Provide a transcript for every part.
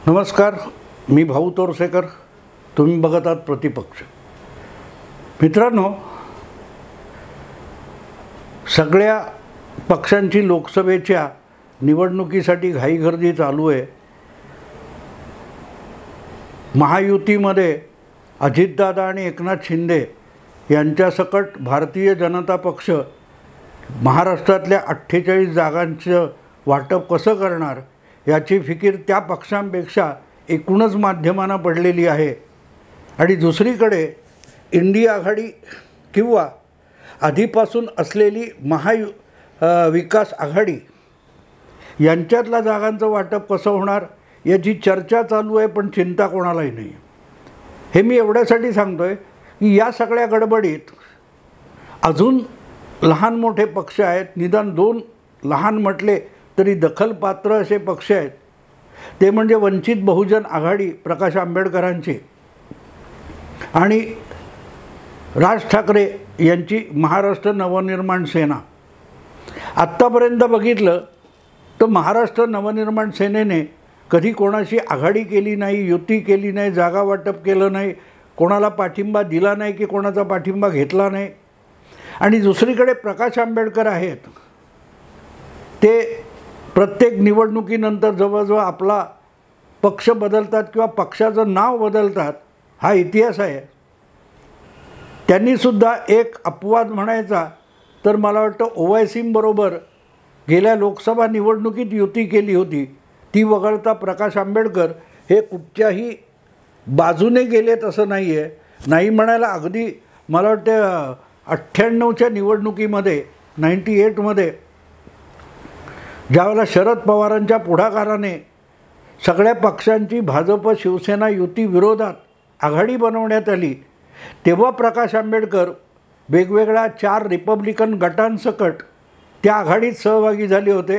नमस्कार, मी भाऊ तोरसेकर. तुम्ही बघत आहात प्रतिपक्ष. मित्रांनो, सगळ्या पक्षांची लोकसभेच्या निवडणुकीसाठी घाईगर्दी चालू आहे. महायुतीमध्ये अजितदादा आणि एकनाथ शिंदे यांच्यासकट भारतीय जनता पक्ष महाराष्ट्रातल्या 48 जागांचं वाटप कसं करणार याची फिकीर त्या पक्षांपेक्षा एकूणच माध्यमांना पडलेली आहे. आणि दुसरीकडे इंडिया आघाडी किंवा आधीपासून असलेली विकास आघाडी यांच्यातल्या जागांचं वाटप कसं होणार याची चर्चा चालू आहे, पण चिंता कोणालाही नाही. हे मी एवढ्यासाठी सांगतो आहे की या सगळ्या गडबडीत अजून लहान मोठे पक्ष आहेत. निदान 2 लहान म्हटले तरी दखलपात्र असे पक्ष आहेत. ते म्हणजे वंचित बहुजन आघाडी प्रकाश आंबेडकरांची आणि राज ठाकरे यांची महाराष्ट्र नवनिर्माण सेना. आत्तापर्यंत बघितलं तर महाराष्ट्र नवनिर्माण सेनेने कधी कोणाशी आघाडी केली नाही, युती केली नाही, जागा वाटप केलं नाही, कोणाला पाठिंबा दिला नाही की कोणाचा पाठिंबा घेतला नाही. आणि दुसरीकडे प्रकाश आंबेडकर आहेत, ते प्रत्येक निवडणुकीनंतर जवळजवळ आपला पक्ष बदलतात किंवा पक्षाचं नाव बदलतात. हा इतिहास आहे. त्यांनीसुद्धा एक अपवाद म्हणायचा तर मला वाटतं ओवैसींबरोबर गेल्या लोकसभा निवडणुकीत युती केली होती. ती वगळता प्रकाश आंबेडकर हे कुठच्याही बाजूने गेलेत असं नाही आहे. नाही म्हणायला अगदी मला वाटतं 98च्या निवडणुकीमध्ये 98मध्ये ज्यावेळेला शरद पवारांच्या पुढाकाराने सगळ्या पक्षांची भाजप शिवसेना युती विरोधात आघाडी बनवण्यात आली, तेव्हा प्रकाश आंबेडकर वेगवेगळ्या 4 रिपब्लिकन गटांसकट त्या आघाडीत सहभागी झाले होते.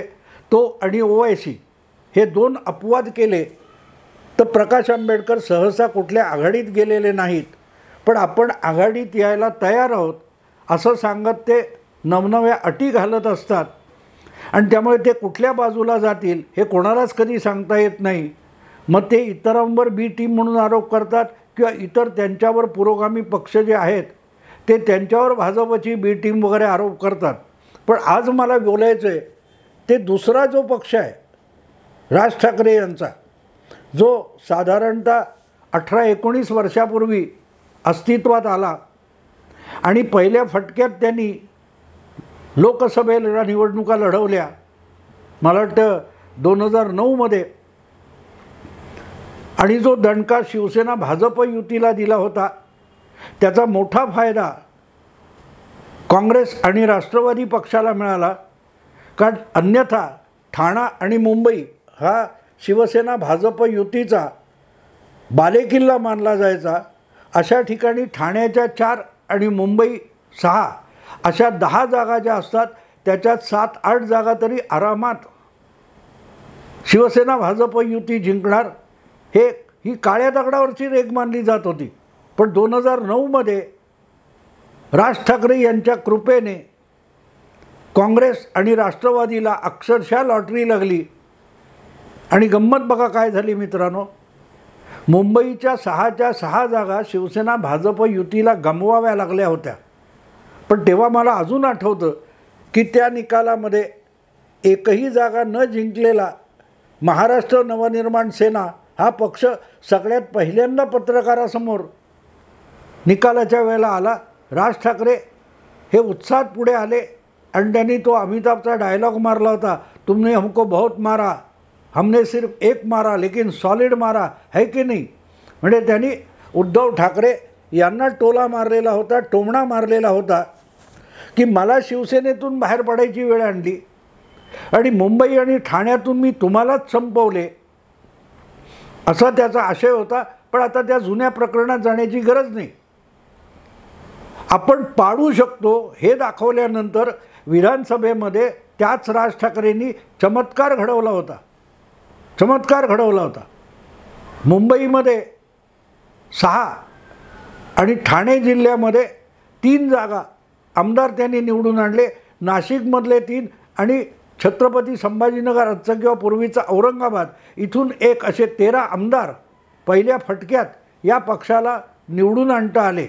तो आणि ओवैसी हे 2 अपवाद केले तर प्रकाश आंबेडकर सहसा कुठल्या आघाडीत गेलेले नाहीत. पण आपण आघाडीत यायला तयार आहोत असं सांगत ते नवनव्या अटी घालत असतात. आणि त्यामुळे ते कुठल्या बाजूला जातील हे कोणालाच कधी सांगता येत नाही. मग ते इतरांवर बी टीम म्हणून आरोप करतात किंवा इतर त्यांच्यावर पुरोगामी पक्ष जे आहेत ते त्यांच्यावर भाजपची बी टीम वगैरे आरोप करतात. पण आज मला बोलायचं आहे ते दुसरा जो पक्ष आहे राज ठाकरे यांचा, जो साधारणतः 18-19 वर्षापूर्वी अस्तित्वात आला आणि पहिल्या फटक्यात त्यांनी लोकसभेला निवडणुका लढवल्या. मला वाटतं 2009मध्ये. आणि जो दणका शिवसेना भाजप युतीला दिला होता त्याचा मोठा फायदा काँग्रेस आणि राष्ट्रवादी पक्षाला मिळाला. कारण अन्यथा ठाणा आणि मुंबई हा शिवसेना भाजप युतीचा बालेकिल्ला मानला जायचा. अशा ठिकाणी ठाण्याच्या 4 आणि मुंबई 6 अशा 10 जागा ज्या असतात त्याच्यात 7-8 जागा तरी आरामात शिवसेना भाजप युती जिंकणार. ही काळ्या दगडावरची रेघ मानली जात होती. पण 2009मध्ये राज ठाकरे यांच्या कृपेने काँग्रेस आणि राष्ट्रवादीला अक्षरशः लॉटरी लागली. आणि गंमत बघा काय झाली मित्रांनो, मुंबईच्या 6च्या 6 जागा शिवसेना भाजप युतीला गमवाव्या लागल्या होत्या. पण तेव्हा मला अजून आठवतं की त्या निकालामध्ये एकही जागा न जिंकलेला महाराष्ट्र नवनिर्माण सेना हा पक्ष सगळ्यात पहिल्यांदा पत्रकारासमोर निकालाच्या वेळेला आला. राज ठाकरे हे उत्साहात पुढे आले आणि त्यांनी तो अमिताभचा डायलॉग मारला होता, तुमने हमको बहुत मारा, हमने सिर्फ एक मारा लेकिन सॉलिड मारा है की नाही. म्हणजे त्यांनी उद्धव ठाकरे यांना टोला मारलेला होता, टोमणा मारलेला होता की मला शिवसेनेतून बाहेर पडायची वेळ आणली आणि मुंबई आणि ठाण्यातून मी तुम्हालाच संपवले असा त्याचा आशय होता. पण आता त्या जुन्या प्रकरणात जाण्याची गरज नाही. आपण पाडू शकतो हे दाखवल्यानंतर विधानसभेमध्ये त्याच राज ठाकरेंनी चमत्कार घडवला होता. मुंबईमध्ये 6 आणि ठाणे जिल्ह्यामध्ये 3 जागा आमदार त्यांनी निवडून आणले. नाशिकमधले 3 आणि छत्रपती संभाजीनगर आजचं किंवा पूर्वीचा औरंगाबाद इथून एक असे 13 आमदार पहिल्या फटक्यात या पक्षाला निवडून आणता आले.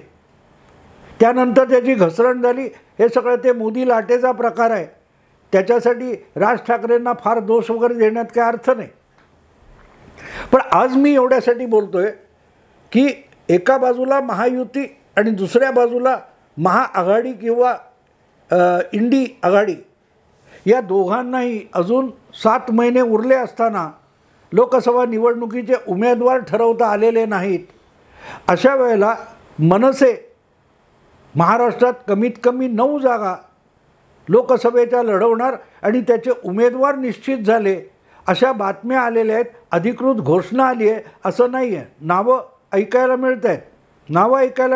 त्यानंतर त्याची घसरण झाली. हे सगळं ते मोदी लाटेचा प्रकार आहे. त्याच्यासाठी राज ठाकरेंना फार दोष वगैरे देण्यात काही अर्थ नाही. पण आज मी एवढ्यासाठी बोलतोय की एका बाजूला महायुती आणि दुसऱ्या बाजूला महाआघाडी किंवा इंडी आघाडी, या दोघांनाही अजून 7 महिने उरले असताना लोकसभा निवडणुकीचे उमेदवार ठरवता आलेले नाहीत. अशा वेळेला मनसे महाराष्ट्रात कमीत कमी 9 जागा लोकसभेच्या लढवणार आणि त्याचे उमेदवार निश्चित झाले अशा बातम्या आलेल्या आहेत. अधिकृत घोषणा आली आहे असं नाही आहे. नावं ऐकायला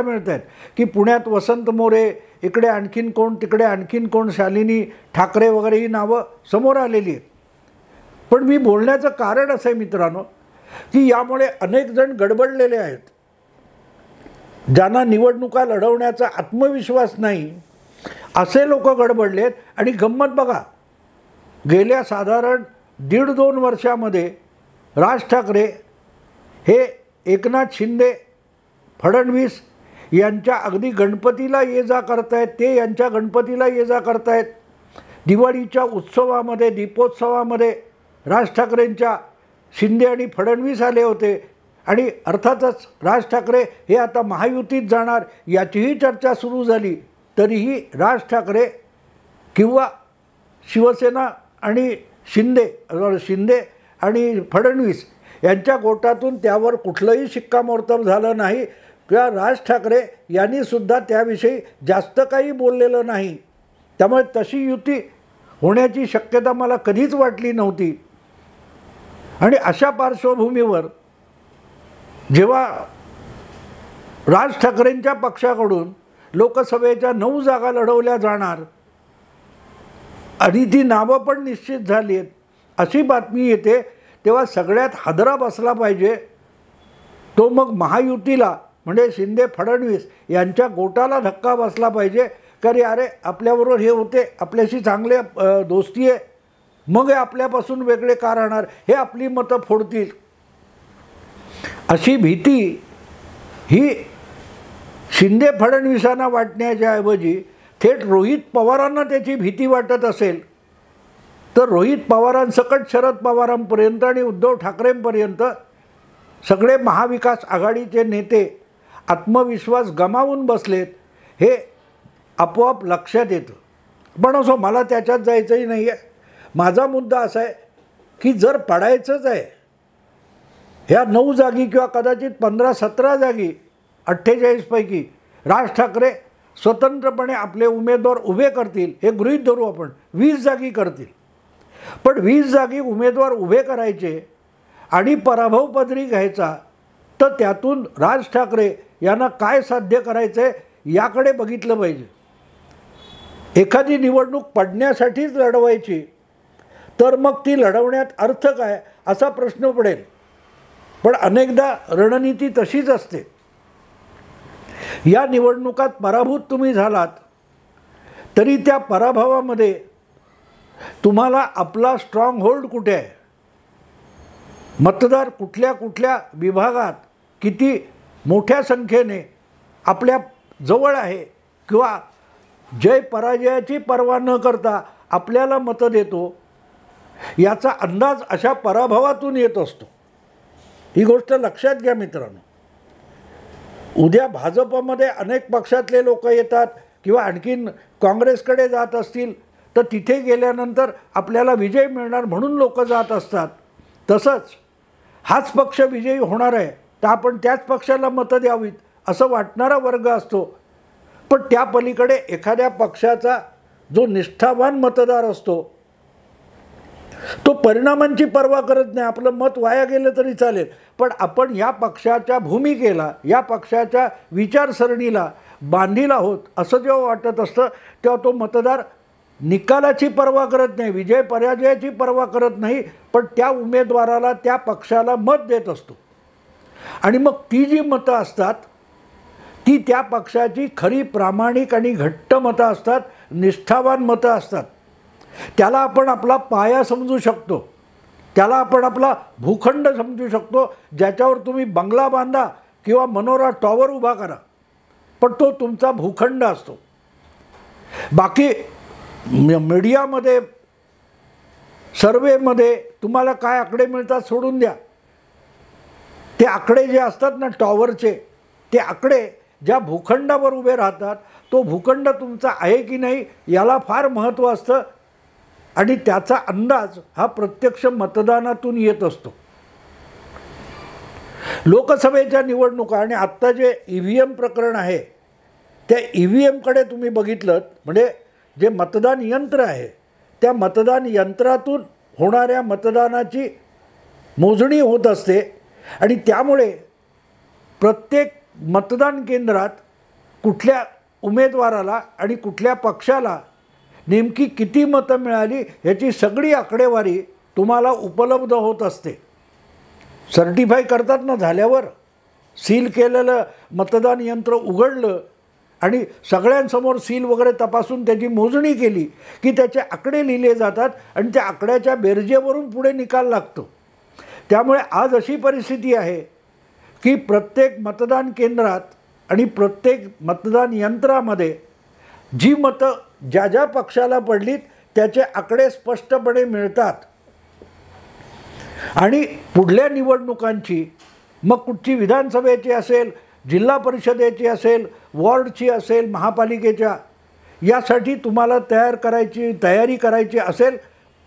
मिळत आहेत की पुण्यात वसंत मोरे, इकडे आणखीन कोण, तिकडे आणखीन कोण, शालिनी ठाकरे वगैरे ही नावं समोर आलेली आहेत. पण मी बोलण्याचं कारण असं आहे मित्रांनो की यामुळे अनेक जण गडबडलेले आहेत. ज्यांना निवडणुका लढवण्याचा आत्मविश्वास नाही असे लोक गडबडले आहेत. आणि गंमत बघा, गेल्या साधारण 1.5-2 वर्षामध्ये राज ठाकरे हे एकनाथ शिंदे, फडणवीस यांच्या अगदी गणपतीला ये जा करतायत, ते यांच्या गणपतीला ये जा करतायत. दिवाळीच्या उत्सवामध्ये, दीपोत्सवामध्ये राज ठाकरेंच्या शिंदे आणि फडणवीस आले होते. आणि अर्थातच राज ठाकरे हे आता महायुतीत जाणार याचीही चर्चा सुरू झाली. तरीही राज ठाकरे किंवा शिवसेना आणि शिंदे आणि फडणवीस यांच्या गोटातून त्यावर कुठलंही शिक्कामोर्तब झालं नाही किंवा राज ठाकरे यांनीसुद्धा त्याविषयी जास्त काही बोललेलं नाही. त्यामुळे तशी युती होण्याची शक्यता मला कधीच वाटली नव्हती. आणि अशा पार्श्वभूमीवर जेव्हा राज ठाकरेंच्या पक्षाकडून लोकसभेच्या 9 जागा लढवल्या जाणार आणि ती नावं पण निश्चित झाली आहेत अशी बातमी येते, तेव्हा सगळ्यात हादरा बसला पाहिजे तो मग महायुतीला, म्हणजे शिंदे फडणवीस यांच्या गोटाला धक्का बसला पाहिजे. कारण अरे आपल्याबरोबर हे होते, आपल्याशी चांगले दोस्ती आहे, मग हे आपल्यापासून वेगळे का राहणार, हे आपली मतं फोडतील अशी भीती ही शिंदे फडणवीसांना वाटण्याच्या ऐवजी थेट रोहित पवारांना त्याची भीती वाटत असेल तर रोहित पवारांसकट शरद पवारांपर्यंत आणि उद्धव ठाकरेंपर्यंत सगळे महाविकास आघाडीचे नेते आत्मविश्वास गमावून बसलेत हे आपोआप लक्षात येतं. पण असो, मला त्याच्यात जायचंही नाही आहे. माझा मुद्दा असा आहे की जर पडायचंच आहे ह्या 9 जागी किंवा कदाचित 15-17 जागी 48 पैकी राज ठाकरे स्वतंत्रपणे आपले उमेदवार उभे करतील, हे गृहीत धरू आपण, 20 जागी करतील. पण 20 जागी उमेदवार उभे करायचे आणि पराभव पदरी घ्यायचा, तर त्यातून राज ठाकरे यांना काय साध्य करायचं आहे याकडे बघितलं पाहिजे. एखादी निवडणूक पडण्यासाठीच लढवायची तर मग ती लढवण्यात अर्थ काय असा प्रश्न पडेल. पण अनेकदा रणनीती तशीच असते. या निवडणुकात पराभूत तुम्ही झालात तरी त्या पराभवामध्ये तुम्हाला आपला स्ट्रॉंग होल्ड कुठे आहे, मतदार कुठल्या कुठल्या विभागात किती मोठ्या संख्येने आपल्या जवळ आहे किंवा जय पराजयाची पर्वा न करता आपल्याला मतं देतो, याचा अंदाज अशा पराभवातून येत असतो. ही गोष्ट लक्षात घ्या मित्रांनो. उद्या भाजपमध्ये अनेक पक्षातले लोक येतात किंवा आणखीन काँग्रेसकडे जात असतील तर तिथे गेल्यानंतर आपल्याला विजय मिळणार म्हणून लोक जात असतात. तसंच हाच पक्ष विजयी होणार आहे तर आपण त्याच पक्षाला मतं द्यावीत असं वाटणारा वर्ग असतो. पण त्या पलीकडे एखाद्या पक्षाचा जो निष्ठावान मतदार असतो तो परिणामांची पर्वा करत नाही. आपलं मत वाया गेलं तरी चालेल, पण आपण या पक्षाच्या भूमिकेला, या पक्षाच्या विचारसरणीला बांधील आहोत असं जेव्हा वाटत असतं तेव्हा तो मतदार निकालाची पर्वा करत नाही, विजय पराजयाची पर्वा करत नाही, पण त्या उमेदवाराला, त्या पक्षाला मत देत असतो. आणि मग ती जी मतं असतात ती त्या पक्षाची खरी प्रामाणिक आणि घट्ट मतं असतात, निष्ठावान मतं असतात. त्याला आपण आपला पाया समजू शकतो, त्याला आपण आपला भूखंड समजू शकतो, ज्याच्यावर तुम्ही बंगला बांधा किंवा मनोरा टॉवर उभा करा, पण तो तुमचा भूखंड असतो. बाकी मीडियामध्ये सर्वेमध्ये तुम्हाला काय आकडे मिळतात सोडून द्या. ते आकडे जे असतात ना टॉवरचे, ते आकडे ज्या भूखंडावर उभे राहतात, तो भूखंड तुमचा आहे की नाही याला फार महत्त्व असतं. आणि त्याचा अंदाज हा प्रत्यक्ष मतदानातून येत असतो. लोकसभेच्या निवडणुका आणि आत्ता जे EVM प्रकरण आहे, त्या EVMकडे तुम्ही बघितलं म्हणजे जे मतदान यंत्र आहे, त्या मतदान यंत्रातून होणाऱ्या मतदानाची मोजणी होत असते. आणि त्यामुळे प्रत्येक मतदान केंद्रात कुठल्या उमेदवाराला आणि कुठल्या पक्षाला नेमकी किती मतं मिळाली ह्याची सगळी आकडेवारी तुम्हाला उपलब्ध होत असते. सर्टिफाय करतात ना झाल्यावर, सील केलेलं मतदान यंत्र उघडलं आणि सगळ्यांसमोर सील वगैरे तपासून त्याची मोजणी केली की त्याचे आकडे लिहिले जातात आणि त्या आकड्याच्या बेरजेवरून पुढे निकाल लागतो. त्यामुळे आज अशी परिस्थिती आहे की प्रत्येक मतदान केंद्रात आणि प्रत्येक मतदान यंत्रामध्ये जी मतं ज्या ज्या पक्षाला पडलीत त्याचे आकडे स्पष्टपणे मिळतात. आणि पुढल्या निवडणुकांची, मग कुठची विधानसभेची असेल, जिल्हा परिषदेची असेल, वॉर्डची असेल, महापालिकेच्या, यासाठी तुम्हाला तयारी करायची असेल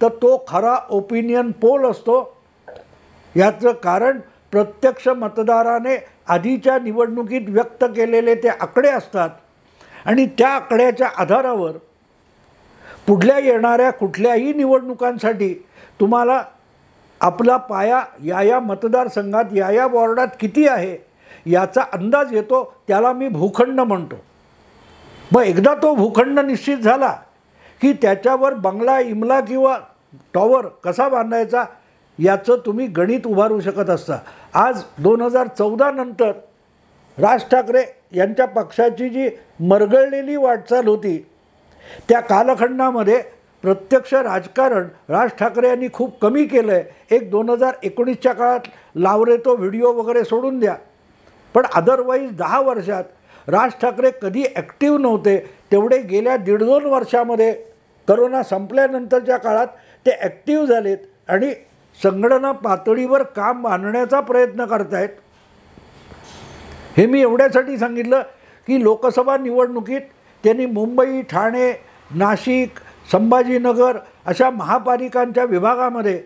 तर तो खरा ओपिनियन पोल असतो. याचं कारण प्रत्यक्ष मतदाराने आधीच्या निवडणुकीत व्यक्त केलेले ते आकडे असतात आणि त्या आकड्याच्या आधारावर पुढल्या येणाऱ्या कुठल्याही निवडणुकांसाठी तुम्हाला आपला पाया या मतदारसंघात या वॉर्डात किती आहे याचा अंदाज येतो. त्याला मी भूखंड म्हणतो. मग एकदा तो भूखंड निश्चित झाला की त्याच्यावर बंगला, इमला किंवा टॉवर कसा बांधायचा याचं तुम्ही गणित उभारू शकत असता. आज 2014 नंतर राज ठाकरे यांच्या पक्षाची जी मरगळलेली वाटचाल होती, त्या कालखंडामध्ये प्रत्यक्ष राजकारण राज ठाकरे यांनी खूप कमी केलं आहे. एक 2019च्या काळात लावरे तो व्हिडिओ वगैरे सोडून द्या, पण अदरवाईज 10 वर्षात राज ठाकरे कधी ॲक्टिव्ह नव्हते. तेवढे गेल्या 1.5-2 वर्षामध्ये करोना संपल्यानंतरच्या काळात ते ॲक्टिव्ह झालेत आणि संघटना पातळीवर काम आणण्याचा प्रयत्न करत आहेत. हे मी एवढ्यासाठी सांगितलं की लोकसभा निवडणुकीत त्यांनी मुंबई, ठाणे, नाशिक, संभाजीनगर अशा महापालिकांच्या विभागामध्ये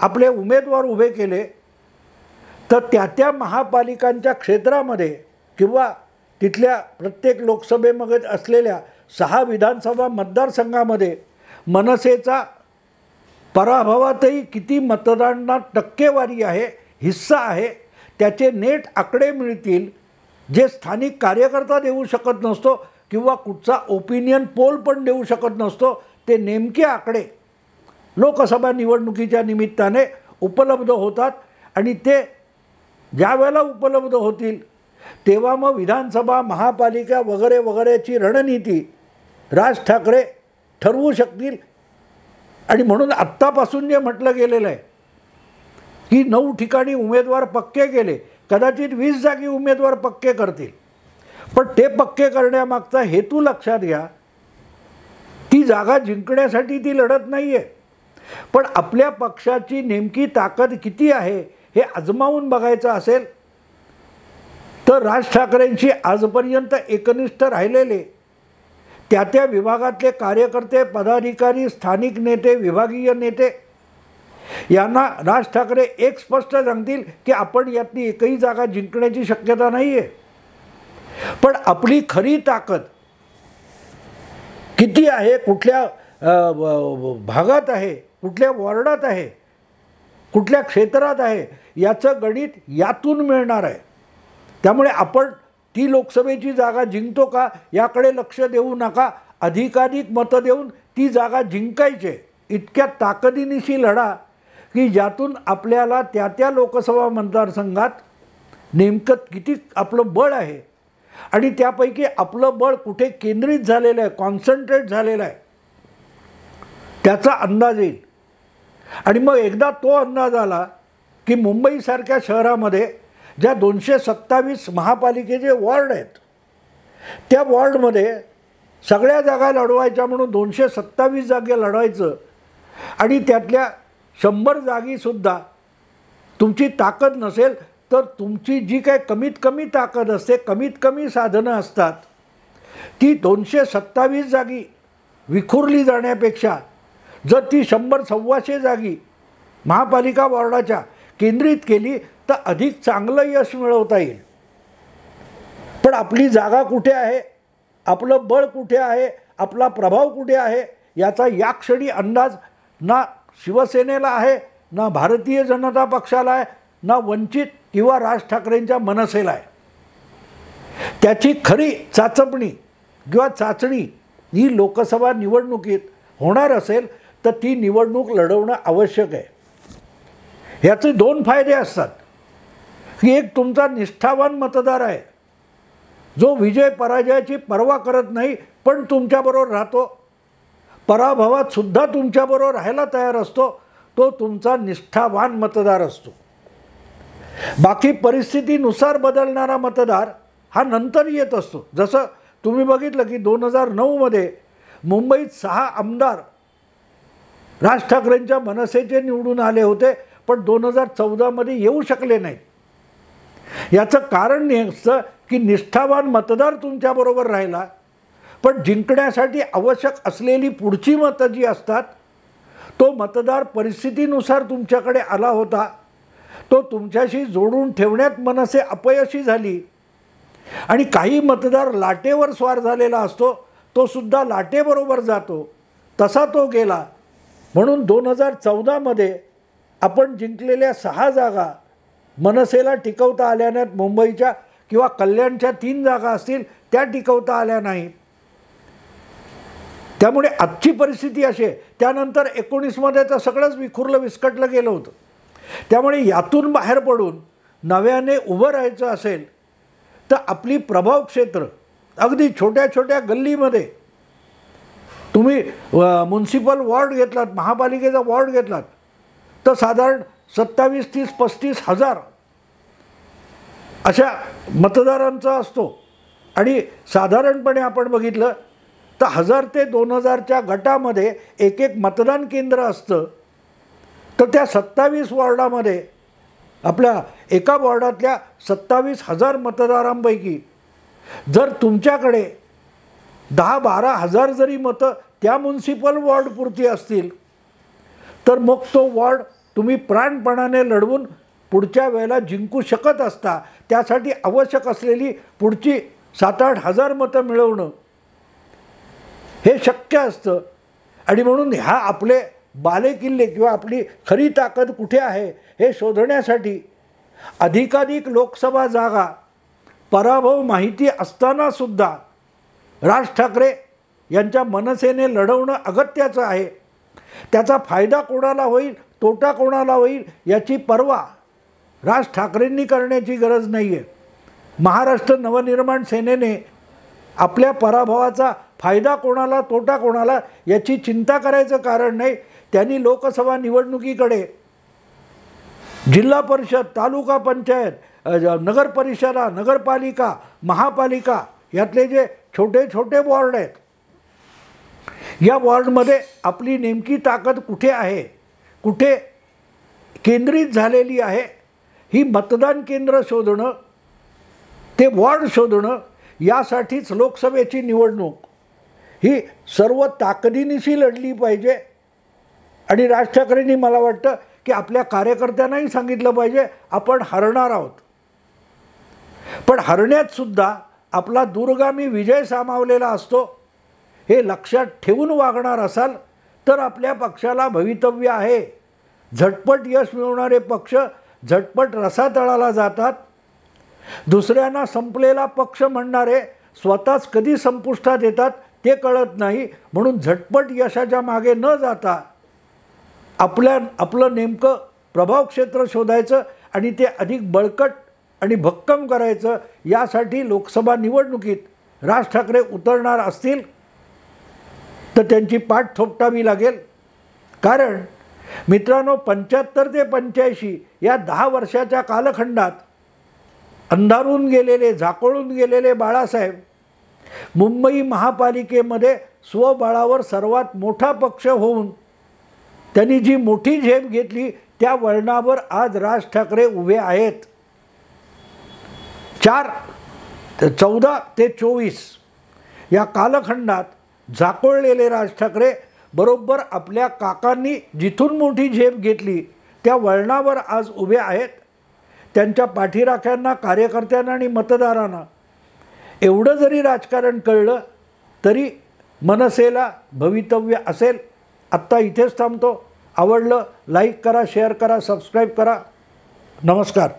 आपले उमेदवार उभे केले, तर त्या महापालिकांच्या क्षेत्रामध्ये किंवा तिथल्या प्रत्येक लोकसभेमध्ये असलेल्या 6 विधानसभा मतदारसंघामध्ये मनसेचा पराभवातही किती मतदानात टक्केवारी आहे, हिस्सा आहे, त्याचे नेट आकडे मिळतील, जे स्थानिक कार्यकर्ता देऊ शकत नसतो किंवा कुठचा ओपिनियन पोल पण देऊ शकत नसतो. ते नेमके आकडे लोकसभा निवडणुकीच्या निमित्ताने उपलब्ध होतात आणि ते ज्या वेळेला उपलब्ध होतील तेव्हा मग विधानसभा, महापालिका वगैरे वगैरेची रणनीती राज ठाकरे ठरवू शकतील. आणि म्हणून आत्तापासून जे म्हटलं गेलेलं आहे की 9 ठिकाणी उमेदवार पक्के केले, कदाचित 20 जागी उमेदवार पक्के करतील, पण ते पक्के करण्यामागचा हेतू लक्षात घ्या. ती जागा जिंकण्यासाठी ती लढत नाही आहे, पण आपल्या पक्षाची नेमकी ताकद किती आहे हे आजमावून बघायचं असेल तर राज ठाकरेंशी आजपर्यंत एकनिष्ठ राहिलेले त्या विभागातले कार्यकर्ते, पदाधिकारी, स्थानिक नेते, विभागीय नेते यांना राज ठाकरे एक स्पष्ट सांगतील की आपण यातली एकही जागा जिंकण्याची शक्यता नाही आहे. पण आपली खरी ताकद किती आहे, कुठल्या भागात आहे, कुठल्या वॉर्डात आहे, कुठल्या क्षेत्रात आहे, याचं गणित यातून मिळणार आहे. त्यामुळे आपण ती लोकसभेची जागा जिंकतो का याकडे लक्ष देऊ नका. अधिकाधिक मतं देऊन ती जागा जिंकायचे, इतक्या ताकदीनिशी लढा की ज्यातून आपल्याला त्या लोकसभा मतदारसंघात नेमकं किती आपलं बळ आहे आणि त्यापैकी आपलं बळ कुठे केंद्रित झालेलं आहे, कॉन्सन्ट्रेट झालेलं आहे, त्याचा अंदाज येईल. आणि मग एकदा तो अंदाज आला की मुंबईसारख्या शहरामध्ये ज्या 227 महापालिकेचे वॉर्ड आहेत, त्या वॉर्डमध्ये सगळ्या जागा लढवायच्या म्हणून 227 जागे लढवायचं आणि त्यातल्या 100 जागीसुद्धा तुमची ताकद नसेल तर तुमची जी काही कमीत कमी ताकद असते, कमीत कमी साधनं असतात, ती 227 जागी विखुरली जाण्यापेक्षा जर ती 100-125 जागी महापालिका वॉर्डाच्या केंद्रित केली तर अधिक चांगलं यश मिळवता येईल. पण आपली जागा कुठे आहे, आपलं बळ कुठे आहे, आपला प्रभाव कुठे आहे याचा या क्षणी अंदाज ना शिवसेनेला आहे, ना भारतीय जनता पक्षाला आहे, ना वंचित किंवा राज ठाकरेंच्या मनसेला आहे. त्याची खरी चाचपणी किंवा चाचणी ही लोकसभा निवडणुकीत होणार असेल तर ती निवडणूक लढवणं आवश्यक आहे. याचे 2 फायदे असतात की एक तुमचा निष्ठावान मतदार आहे जो विजय पराजयाची पर्वा करत नाही पण तुमच्याबरोबर राहतो, पराभवात सुद्धा तुमच्याबरोबर राहायला तयार असतो, तो तुमचा निष्ठावान मतदार असतो. बाकी परिस्थितीनुसार बदलणारा मतदार हा नंतर येत असतो. जसं तुम्ही बघितलं की 2009मध्ये मुंबईत 6 आमदार राज ठाकरेंच्या मनसेचे निवडून आले होते पण 2014मध्ये येऊ शकले नाहीत. याचं कारण हे असतं की निष्ठावान मतदार तुमच्याबरोबर राहिला पण जिंकण्यासाठी आवश्यक असलेली पुढची मतं जी असतात तो मतदार परिस्थितीनुसार तुमच्याकडे आला होता, तो तुमच्याशी जोडून ठेवण्यात मनसे अपयशी झाली. आणि काही मतदार लाटेवर स्वार झालेला असतो, तो सुद्धा लाटेबरोबर जातो, तसा तो गेला. म्हणून 2014मध्ये आपण जिंकलेल्या 6 जागा मनसेला टिकवता आल्या नाहीत. मुंबईच्या किंवा कल्याणच्या 3 जागा असतील त्या टिकवता आल्या नाहीत. त्यामुळे आजची परिस्थिती अशी आहे. त्यानंतर 19मध्ये तर सगळंच विखुरलं विस्कटलं गेलं होतं. त्यामुळे यातून बाहेर पडून नव्याने उभं राहायचं असेल तर आपली प्रभाव क्षेत्र अगदी छोट्या छोट्या गल्लीमध्ये तुम्ही म्युन्सिपल वॉर्ड घेतलात, महापालिकेचा वॉर्ड घेतलात तर साधारण 27, 30, 35 हजार अशा मतदारांचा असतो. आणि साधारणपणे आपण बघितलं तर 1000 ते 2000च्या गटामध्ये एक मतदान केंद्र असतं. तर त्या 27 वॉर्डामध्ये आपल्या एका वॉर्डातल्या 27,000 मतदारांपैकी जर तुमच्याकडे 10-12 हजार जरी मतं त्या म्युन्सिपल वॉर्डपुरती असतील तर मग तो वॉर्ड तुम्ही प्राणपणाने लढवून पुढच्या वेळेला जिंकू शकत असता. त्यासाठी आवश्यक असलेली पुढची 7-8 हजार मतं मिळवणं हे शक्य असतं. आणि म्हणून ह्या आपले बालेकिल्ले किंवा आपली खरी ताकद कुठे आहे हे शोधण्यासाठी अधिकाधिक लोकसभा जागा पराभव माहिती असतानासुद्धा राज ठाकरे यांच्या मनसेने लढवणं अगत्याचं आहे. त्याचा फायदा कोणाला होईल, तोटा कोणाला होईल याची पर्वा राज ठाकरेंनी करण्याची गरज नाही आहे. महाराष्ट्र नवनिर्माण सेनेने आपल्या पराभवाचा फायदा कोणाला, तोटा कोणाला याची चिंता करायचं कारण नाही. त्यांनी लोकसभा निवडणुकीकडे जिल्हा परिषद, तालुका पंचायत, नगर परिषदा, नगरपालिका, महापालिका यातले जे छोटे छोटे वॉर्ड आहेत, या वॉर्डमध्ये आपली नेमकी ताकद कुठे आहे, कुठे केंद्रित झालेली आहे, ही मतदान केंद्र शोधणं, ते वॉर्ड शोधणं, यासाठीच लोकसभेची निवडणूक ही सर्व ताकदीनिशी लढली पाहिजे. आणि राज ठाकरेंनी मला वाटतं की आपल्या कार्यकर्त्यांनाही सांगितलं पाहिजे आपण हरणार आहोत, पण हरण्यातसुद्धा आपला दूरगामी विजय सामावलेला असतो. हे लक्षात ठेवून वागणार असाल तर आपल्या पक्षाला भवितव्य आहे. झटपट यश मिळवणारे पक्ष झटपट रसातळाला जातात. दुसऱ्यांना संपलेला पक्ष म्हणणारे स्वतःच कधी संपुष्टात येतात ते कळत नाही. म्हणून झटपट यशाच्या मागे न जाता आपलं नेमकं प्रभाव क्षेत्र शोधायचं आणि ते अधिक बळकट आणि भक्कम करायचं. यासाठी लोकसभा निवडणुकीत राज ठाकरे उतरणार असतील तर त्यांची पाठ थोपटावी लागेल. कारण मित्रांनो 75 ते 85 या 10 वर्षाच्या कालखंडात अंधारून गेलेले, झाकोळून गेलेले बाळासाहेब मुंबई महापालिकेमध्ये स्वबळावर सर्वात मोठा पक्ष होऊन त्यांनी जी मोठी झेप घेतली त्या वळणावर आज राज ठाकरे उभे आहेत. 14 ते 24 या कालखंडात झाकोळलेले राज ठाकरे बरोबर आपल्या काकांनी जिथून मोठी झेप घेतली त्या वळणावर आज उभे आहेत. त्यांच्या पाठीराख्यांना, कार्यकर्त्यांना आणि मतदारांना एवढं जरी राजकारण कळलं तरी मनसेला भवितव्य असेल. आत्ता इथेच थांबतो. आवडलं लाईक करा, शेअर करा, सबस्क्राईब करा. नमस्कार.